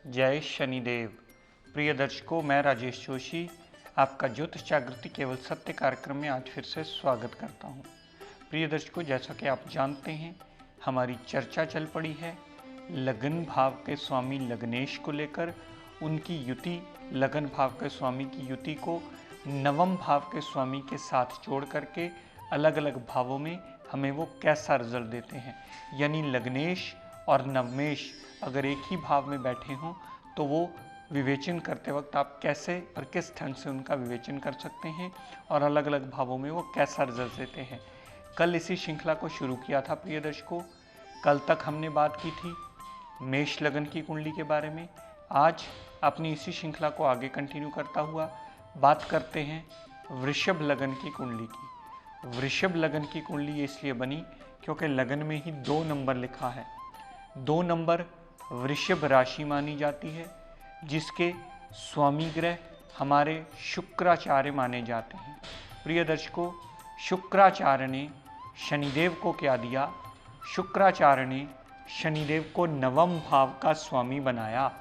जय शनिदेव। प्रिय दर्शकों, मैं राजेश जोशी आपका ज्योतिष जागृति केवल सत्य कार्यक्रम में आज फिर से स्वागत करता हूं। प्रिय दर्शकों, जैसा कि आप जानते हैं, हमारी चर्चा चल पड़ी है लगन भाव के स्वामी लग्नेश को लेकर। उनकी युति, लगन भाव के स्वामी की युति को नवम भाव के स्वामी के साथ जोड़ करके अलग अलग भावों में हमें वो कैसा रिजल्ट देते हैं। यानी लग्नेश और नवमेश अगर एक ही भाव में बैठे हों तो वो विवेचन करते वक्त आप कैसे और किस ढंग से उनका विवेचन कर सकते हैं और अलग अलग भावों में वो कैसा रिजल्ट देते हैं। कल इसी श्रृंखला को शुरू किया था प्रिय दर्शकों। कल तक हमने बात की थी मेष लगन की कुंडली के बारे में। आज अपनी इसी श्रृंखला को आगे कंटिन्यू करता हुआ बात करते हैं वृषभ लगन की कुंडली की। वृषभ लगन की कुंडली इसलिए बनी क्योंकि लगन में ही 2 नंबर लिखा है। 2 नंबर वृषभ राशि मानी जाती है, जिसके स्वामी ग्रह हमारे शुक्राचार्य माने जाते हैं। प्रिय दर्शकों, शुक्राचार्य ने शनिदेव को क्या दिया? शुक्राचार्य ने शनिदेव को नवम भाव का स्वामी बनाया।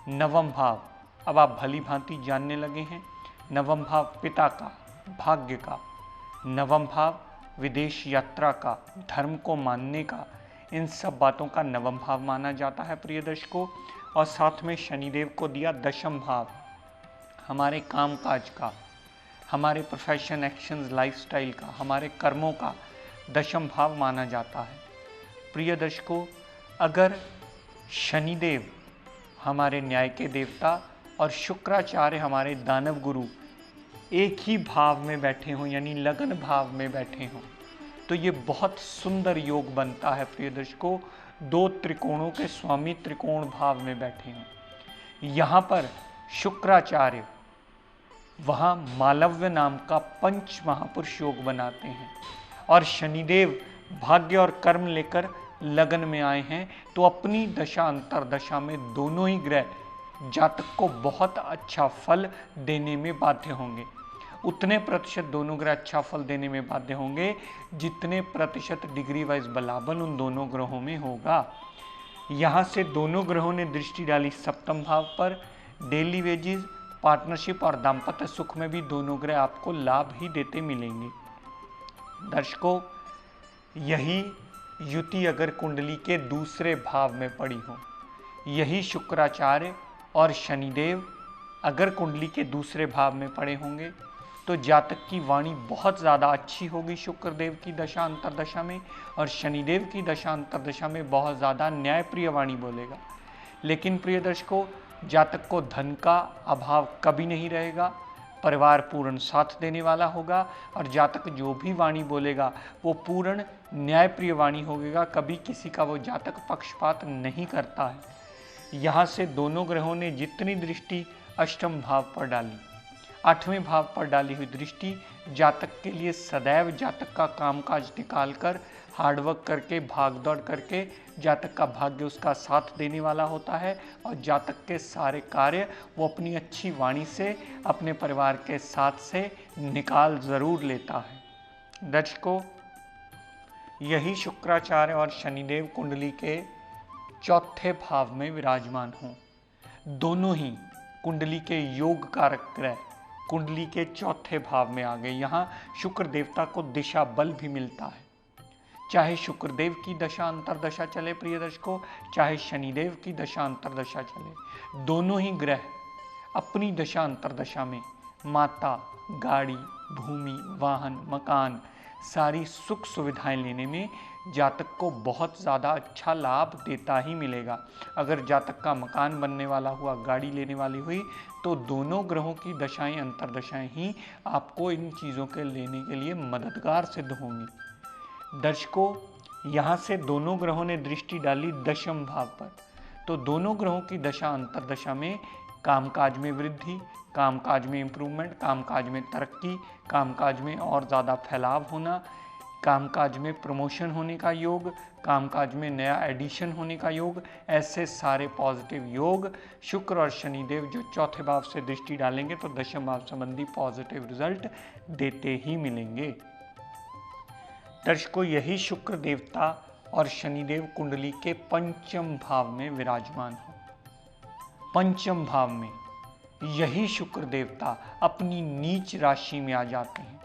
नवम भाव अब आप भली भांति जानने लगे हैं। नवम भाव पिता का, भाग्य का, नवम भाव विदेश यात्रा का, धर्म को मानने का, इन सब बातों का नवम भाव माना जाता है प्रिय दर्शकों। और साथ में शनिदेव को दिया दशम भाव, हमारे कामकाज का, हमारे प्रोफेशन, एक्शंस, लाइफस्टाइल का, हमारे कर्मों का दशम भाव माना जाता है। प्रिय दर्शकों, अगर शनिदेव हमारे न्याय के देवता और शुक्राचार्य हमारे दानव गुरु एक ही भाव में बैठे हों, यानी लगन भाव में बैठे हों, तो ये बहुत सुंदर योग बनता है प्रिय दर्शकों। 2 त्रिकोणों के स्वामी त्रिकोण भाव में बैठे हों। यहाँ पर शुक्राचार्य वहाँ मालव्य नाम का पंच महापुरुष योग बनाते हैं और शनिदेव भाग्य और कर्म लेकर लगन में आए हैं। तो अपनी दशा अंतरदशा में दोनों ही ग्रह जातक को बहुत अच्छा फल देने में बाध्य होंगे। उतने प्रतिशत दोनों ग्रह अच्छा फल देने में बाध्य होंगे जितने प्रतिशत डिग्री वाइज बलाबल उन दोनों ग्रहों में होगा। यहाँ से दोनों ग्रहों ने दृष्टि डाली सप्तम भाव पर। डेली वेजेस, पार्टनरशिप और दाम्पत्य सुख में भी दोनों ग्रह आपको लाभ ही देते मिलेंगे। दर्शकों, यही युति अगर कुंडली के दूसरे भाव में पड़ी हो, यही शुक्राचार्य और शनिदेव अगर कुंडली के दूसरे भाव में पड़े होंगे तो जातक की वाणी बहुत ज़्यादा अच्छी होगी शुक्रदेव की दशा अंतरदशा में, और शनिदेव की दशा अंतरदशा में बहुत ज़्यादा न्यायप्रिय वाणी बोलेगा। लेकिन प्रिय दर्शकों, जातक को धन का अभाव कभी नहीं रहेगा, परिवार पूर्ण साथ देने वाला होगा और जातक जो भी वाणी बोलेगा वो पूर्ण न्यायप्रिय वाणी होगा। कभी किसी का वो जातक पक्षपात नहीं करता है। यहाँ से दोनों ग्रहों ने जितनी दृष्टि अष्टम भाव पर डाली, 8वें भाव पर डाली हुई दृष्टि जातक के लिए सदैव जातक का कामकाज निकालकर हार्डवर्क करके, भाग दौड़ करके जातक का भाग्य उसका साथ देने वाला होता है और जातक के सारे कार्य वो अपनी अच्छी वाणी से अपने परिवार के साथ से निकाल ज़रूर लेता है। दर्शकों, यही शुक्राचार्य और शनिदेव कुंडली के 4थे भाव में विराजमान हों। दोनों ही कुंडली के योग कारक ग्रह कुंडली के 4थे भाव में आ गए। यहाँ शुक्र देवता को दिशा बल भी मिलता है। चाहे शुक्रदेव की दशा अंतरदशा चले प्रिय दर्शकों, चाहे शनिदेव की दशा अंतरदशा चले, दोनों ही ग्रह अपनी दशा अंतरदशा में माता, गाड़ी, भूमि, वाहन, मकान, सारी सुख सुविधाएं लेने में जातक को बहुत ज़्यादा अच्छा लाभ देता ही मिलेगा। अगर जातक का मकान बनने वाला हुआ, गाड़ी लेने वाली हुई, तो दोनों ग्रहों की दशाएं अंतरदशाएं ही आपको इन चीज़ों के लेने के लिए मददगार सिद्ध होंगी। दर्शकों, यहाँ से दोनों ग्रहों ने दृष्टि डाली दशम भाव पर, तो दोनों ग्रहों की दशा अंतर्दशा में कामकाज में वृद्धि, कामकाज में इम्प्रूवमेंट, कामकाज में तरक्की, कामकाज में और ज़्यादा फैलाव होना, कामकाज में प्रमोशन होने का योग, कामकाज में नया एडिशन होने का योग, ऐसे सारे पॉजिटिव योग शुक्र और शनिदेव जो चौथे भाव से दृष्टि डालेंगे तो दशम भाव संबंधी पॉजिटिव रिजल्ट देते ही मिलेंगे। दर्शकों, यही शुक्र देवता और शनिदेव कुंडली के पंचम भाव में विराजमान हो। पंचम भाव में यही शुक्र देवता अपनी नीच राशि में आ जाते हैं।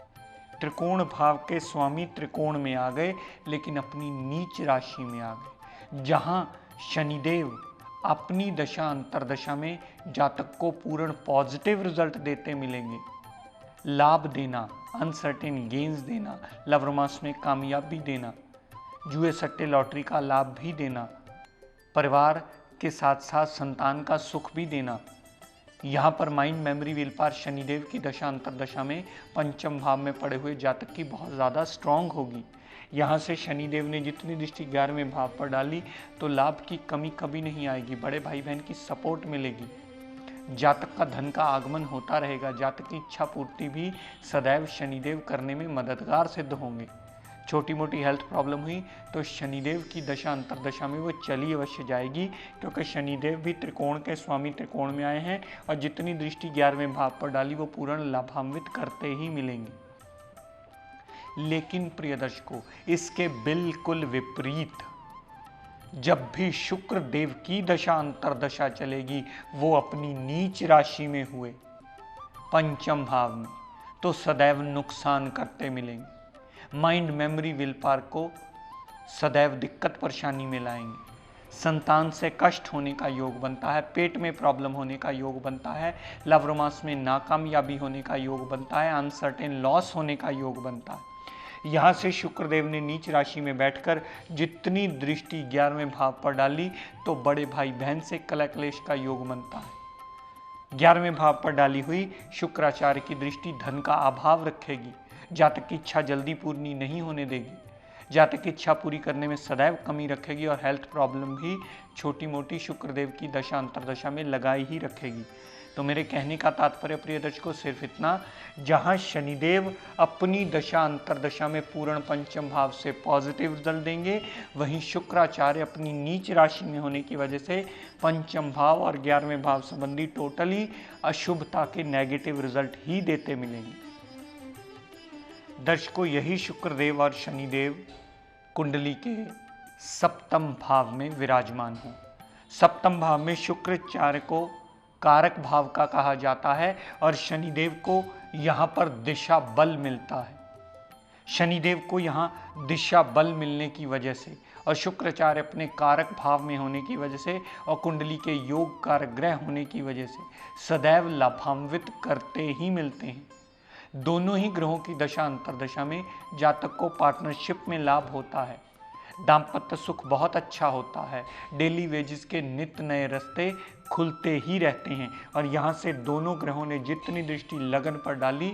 त्रिकोण भाव के स्वामी त्रिकोण में आ गए, लेकिन अपनी नीच राशि में आ गए, जहां शनिदेव अपनी दशा अंतर्दशा में जातक को पूर्ण पॉजिटिव रिजल्ट देते मिलेंगे। लाभ देना, अनसर्टेन गेन्स देना, लव रोमांस में कामयाबी देना, जुए सट्टे लॉटरी का लाभ भी देना, परिवार के साथ साथ संतान का सुख भी देना। यहाँ पर mind, memory, will power Shanidev की दशा अंतर्दशा में पंचम भाव में पड़े हुए जातक की बहुत ज़्यादा स्ट्रांग होगी। यहाँ से शनिदेव ने जितनी दृष्टि 11वें भाव पर डाली तो लाभ की कमी कभी नहीं आएगी, बड़े भाई बहन की सपोर्ट मिलेगी, जातक का धन का आगमन होता रहेगा, जातक की इच्छा पूर्ति भी सदैव शनिदेव करने में मददगार सिद्ध होंगे। छोटी मोटी हेल्थ प्रॉब्लम हुई तो शनिदेव की दशा अंतर्दशा में वो चली अवश्य जाएगी, क्योंकि शनिदेव भी त्रिकोण के स्वामी त्रिकोण में आए हैं और जितनी दृष्टि 11वें भाव पर डाली वो पूर्ण लाभान्वित करते ही मिलेंगे। लेकिन प्रिय दर्शकों, इसके बिल्कुल विपरीत जब भी शुक्र देव की दशा अंतर्दशा चलेगी, वो अपनी नीच राशि में हुए पंचम भाव में, तो सदैव नुकसान करते मिलेंगे। माइंड, मेमोरी, विल पावर को सदैव दिक्कत परेशानी में लाएंगे। संतान से कष्ट होने का योग बनता है, पेट में प्रॉब्लम होने का योग बनता है, लव रोमांस में नाकामयाबी होने का योग बनता है, अनसर्टेन लॉस होने का योग बनता है। यहाँ से शुक्रदेव ने नीच राशि में बैठकर जितनी दृष्टि 11वें भाव पर डाली तो बड़े भाई बहन से कलह क्लेश का योग बनता है। 11वें भाव पर डाली हुई शुक्राचार्य की दृष्टि धन का अभाव रखेगी, जातक की इच्छा जल्दी पूरी नहीं होने देगी, जातक की इच्छा पूरी करने में सदैव कमी रखेगी और हेल्थ प्रॉब्लम भी छोटी मोटी शुक्रदेव की दशा अंतर्दशा में लगाई ही रखेगी। तो मेरे कहने का तात्पर्य प्रिय दर्शकों सिर्फ इतना, जहां शनिदेव अपनी दशा अंतर्दशा में पूर्ण पंचम भाव से पॉजिटिव रिजल्ट देंगे, वहीं शुक्राचार्य अपनी नीच राशि में होने की वजह से पंचम भाव और 11वें भाव संबंधी टोटली अशुभता के नेगेटिव रिजल्ट ही देते मिलेंगे। दर्शकों, यही शुक्रदेव और शनिदेव कुंडली के सप्तम भाव में विराजमान हो। सप्तम भाव में शुक्राचार्य को कारक भाव का कहा जाता है और शनिदेव को यहाँ पर दिशा बल मिलता है। शनिदेव को यहाँ दिशा बल मिलने की वजह से और शुक्राचार्य अपने कारक भाव में होने की वजह से और कुंडली के योग कारक ग्रह होने की वजह से सदैव लाभान्वित करते ही मिलते हैं। दोनों ही ग्रहों की दशा अंतर्दशा में जातक को पार्टनरशिप में लाभ होता है, दाम्पत्य सुख बहुत अच्छा होता है, डेली वेजेस के नित्य नए रास्ते खुलते ही रहते हैं। और यहाँ से दोनों ग्रहों ने जितनी दृष्टि लगन पर डाली,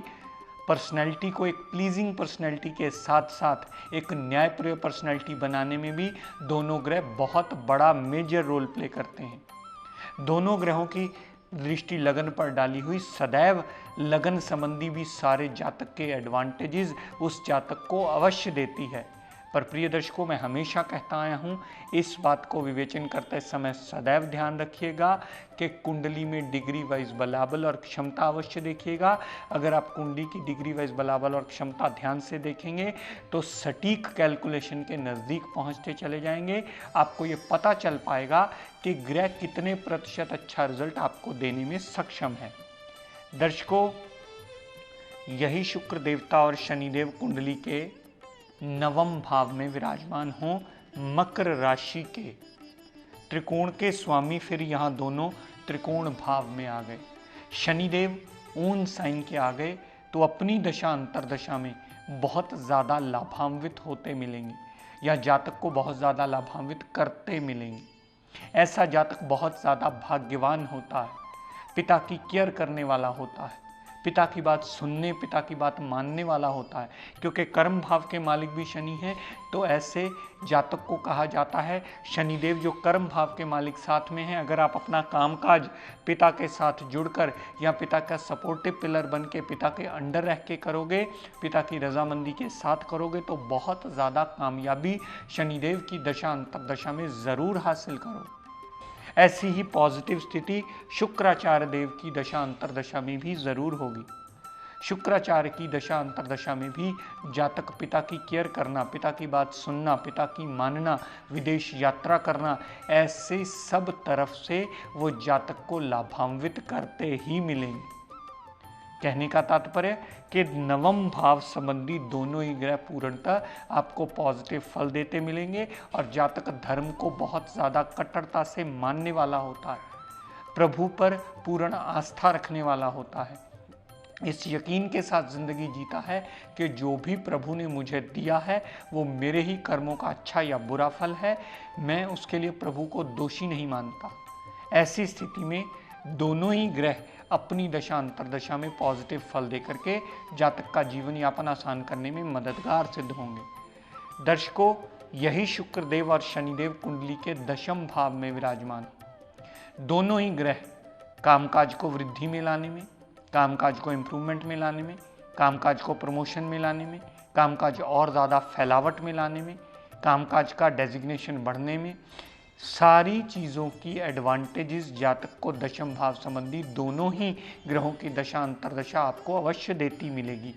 पर्सनैलिटी को एक प्लीजिंग पर्सनैलिटी के साथ साथ एक न्यायप्रिय पर्सनैलिटी बनाने में भी दोनों ग्रह बहुत बड़ा मेजर रोल प्ले करते हैं। दोनों ग्रहों की दृष्टि लगन पर डाली हुई सदैव लगन संबंधी भी सारे जातक के एडवांटेजेस उस जातक को अवश्य देती है। पर प्रिय दर्शकों, मैं हमेशा कहता आया हूँ, इस बात को विवेचन करते समय सदैव ध्यान रखिएगा कि कुंडली में डिग्री वाइज बलाबल और क्षमता अवश्य देखिएगा। अगर आप कुंडली की डिग्री वाइज बलाबल और क्षमता ध्यान से देखेंगे तो सटीक कैलकुलेशन के नज़दीक पहुँचते चले जाएंगे। आपको ये पता चल पाएगा कि ग्रह कितने प्रतिशत अच्छा रिजल्ट आपको देने में सक्षम है। दर्शकों, यही शुक्र देवता और शनिदेव कुंडली के नवम भाव में विराजमान हो, मकर राशि के त्रिकोण के स्वामी फिर यहाँ दोनों त्रिकोण भाव में आ गए। शनिदेव ओन साइन के आ गए तो अपनी दशा अंतर्दशा में बहुत ज़्यादा लाभान्वित होते मिलेंगे या जातक को बहुत ज़्यादा लाभान्वित करते मिलेंगे। ऐसा जातक बहुत ज़्यादा भाग्यवान होता है, पिता की केयर करने वाला होता है, पिता की बात सुनने, पिता की बात मानने वाला होता है, क्योंकि कर्म भाव के मालिक भी शनि हैं। तो ऐसे जातक को कहा जाता है शनिदेव जो कर्म भाव के मालिक साथ में हैं। अगर आप अपना कामकाज पिता के साथ जुड़कर या पिता का सपोर्टिव पिलर बन के पिता के अंडर रह के करोगे, पिता की रजामंदी के साथ करोगे, तो बहुत ज़्यादा कामयाबी शनिदेव की दशा अंतर्दशा में ज़रूर हासिल करोगे। ऐसी ही पॉजिटिव स्थिति शुक्राचार्य देव की दशा अंतर्दशा में भी जरूर होगी। शुक्राचार्य की दशा अंतर्दशा में भी जातक पिता की केयर करना, पिता की बात सुनना, पिता की मानना, विदेश यात्रा करना, ऐसे सब तरफ से वो जातक को लाभान्वित करते ही मिलेंगे। कहने का तात्पर्य कि नवम भाव संबंधी दोनों ही ग्रह पूर्णतः आपको पॉजिटिव फल देते मिलेंगे और जातक धर्म को बहुत ज़्यादा कट्टरता से मानने वाला होता है, प्रभु पर पूर्ण आस्था रखने वाला होता है, इस यकीन के साथ जिंदगी जीता है कि जो भी प्रभु ने मुझे दिया है वो मेरे ही कर्मों का अच्छा या बुरा फल है, मैं उसके लिए प्रभु को दोषी नहीं मानता। ऐसी स्थिति में दोनों ही ग्रह अपनी दशा अंतर्दशा में पॉजिटिव फल देकर के जातक का जीवन यापन आसान करने में मददगार सिद्ध होंगे। दर्शकों, यही शुक्रदेव और शनिदेव कुंडली के दशम भाव में विराजमान, दोनों ही ग्रह कामकाज को वृद्धि में लाने में, कामकाज को इम्प्रूवमेंट में लाने में, कामकाज को प्रमोशन में लाने में, कामकाज और ज़्यादा फैलावट में लाने में, कामकाज का डेजिग्नेशन बढ़ने में, सारी चीज़ों की एडवांटेजेस जातक को दशम भाव संबंधी दोनों ही ग्रहों की दशा अंतर्दशा आपको अवश्य देती मिलेगी।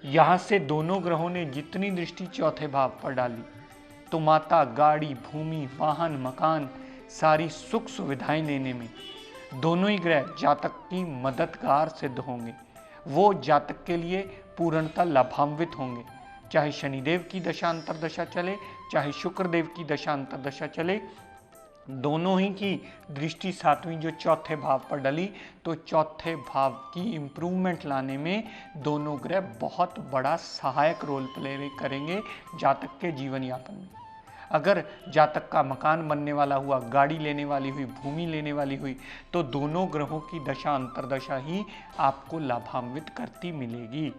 यहाँ से दोनों ग्रहों ने जितनी दृष्टि चौथे भाव पर डाली तो माता, गाड़ी, भूमि, वाहन, मकान, सारी सुख सुविधाएं देने में दोनों ही ग्रह जातक की मददगार सिद्ध होंगे। वो जातक के लिए पूर्णतः लाभान्वित होंगे, चाहे शनिदेव की दशा अंतर्दशा चले, चाहे शुक्रदेव की दशा अंतर्दशा चले। दोनों ही की दृष्टि सातवीं जो चौथे भाव पर डली तो चौथे भाव की इम्प्रूवमेंट लाने में दोनों ग्रह बहुत बड़ा सहायक रोल प्ले करेंगे जातक के जीवन यापन में। अगर जातक का मकान बनने वाला हुआ, गाड़ी लेने वाली हुई, भूमि लेने वाली हुई, तो दोनों ग्रहों की दशा अंतर्दशा ही आपको लाभान्वित करती मिलेगी।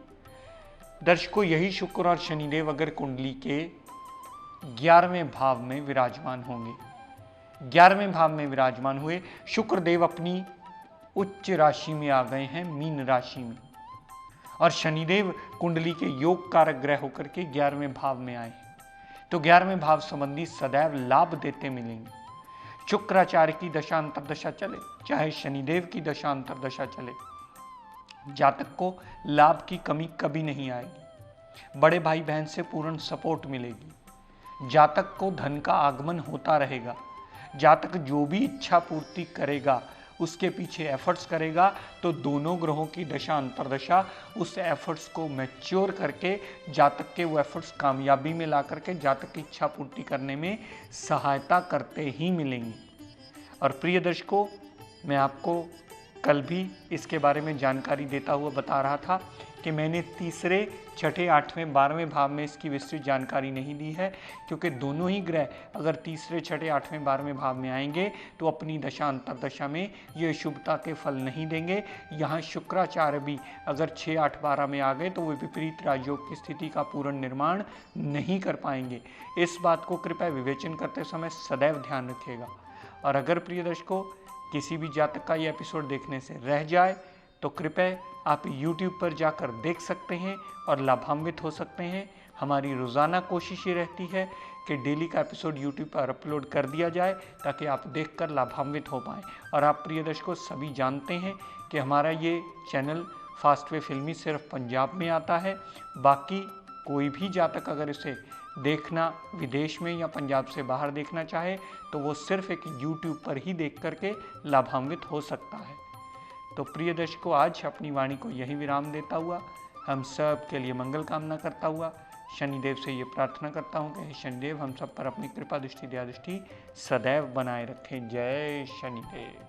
दर्शकों, यही शुक्र और शनिदेव अगर कुंडली के 11वें भाव में विराजमान होंगे, 11वें भाव में विराजमान हुए, शुक्रदेव अपनी उच्च राशि में आ गए हैं, मीन राशि में, और शनिदेव कुंडली के योग कारक ग्रह होकर के 11वें भाव में आए, तो 11वें भाव संबंधी सदैव लाभ देते मिलेंगे। शुक्राचार्य की दशा अंतर्दशा चले, चाहे शनिदेव की दशा अंतर्दशा चले, जातक को लाभ की कमी कभी नहीं आएगी। बड़े भाई बहन से पूर्ण सपोर्ट मिलेगी, जातक को धन का आगमन होता रहेगा। जातक जो भी इच्छा पूर्ति करेगा, उसके पीछे एफर्ट्स करेगा, तो दोनों ग्रहों की दशा अंतर्दशा उस एफर्ट्स को मैच्योर करके जातक के वो एफर्ट्स कामयाबी में ला करके जातक की इच्छा पूर्ति करने में सहायता करते ही मिलेंगी। और प्रिय दर्शकों, मैं आपको कल भी इसके बारे में जानकारी देता हुआ बता रहा था कि मैंने तीसरे, छठे, 8वें, 12वें भाव में इसकी विस्तृत जानकारी नहीं दी है, क्योंकि दोनों ही ग्रह अगर तीसरे, छठे, 8वें, 12वें भाव में आएंगे तो अपनी दशा अंतर्दशा में ये शुभता के फल नहीं देंगे। यहाँ शुक्राचार्य भी अगर 6, 8, 12 में आ गए तो वे विपरीत राजयोग की स्थिति का पूर्ण निर्माण नहीं कर पाएंगे। इस बात को कृपया विवेचन करते समय सदैव ध्यान रखिएगा। और अगर प्रिय दर्शकों किसी भी जातक का ये एपिसोड देखने से रह जाए तो कृपया आप YouTube पर जाकर देख सकते हैं और लाभान्वित हो सकते हैं। हमारी रोज़ाना कोशिश ये रहती है कि डेली का एपिसोड YouTube पर अपलोड कर दिया जाए ताकि आप देखकर लाभान्वित हो पाएँ। और आप प्रिय दर्शकों सभी जानते हैं कि हमारा ये चैनल फास्ट वे फिल्मी सिर्फ पंजाब में आता है। बाकी कोई भी जातक अगर इसे देखना विदेश में या पंजाब से बाहर देखना चाहे तो वो सिर्फ एक YouTube पर ही देख करके लाभान्वित हो सकता है। तो प्रिय दर्शकों, आज अपनी वाणी को यही विराम देता हुआ, हम सब के लिए मंगल कामना करता हुआ, शनिदेव से ये प्रार्थना करता हूँ कि शनिदेव हम सब पर अपनी कृपा दृष्टि दया दृष्टि सदैव बनाए रखें। जय शनिदेव।